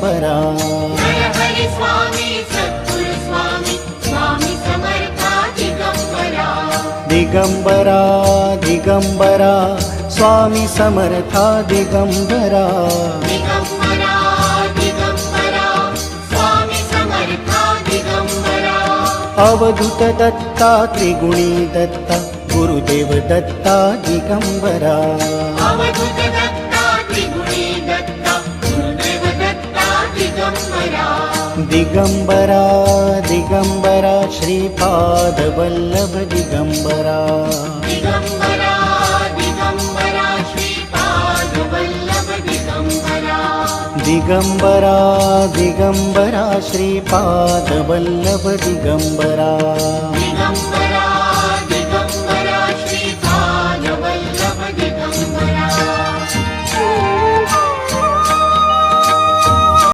Digambara. Jai Hari Swami Sadguru Swami Swami Samartha Digambara. Digambara Digambara Swami Samartha Digambara. Digambara Digambara Swami Samartha Digambara. Avadhoot Datta त्रिगुणी Datta Gurudev Datta Digambara. Avadhoot Datta त्रिगुणी Datta Gurudev Datta Digambara. Digambara Digambara Shripad Vallabh Digambara. Digambara Digambara Shripad Vallabh Digambara. Digambara Digambara Shripad Vallabh Digambara. Digambara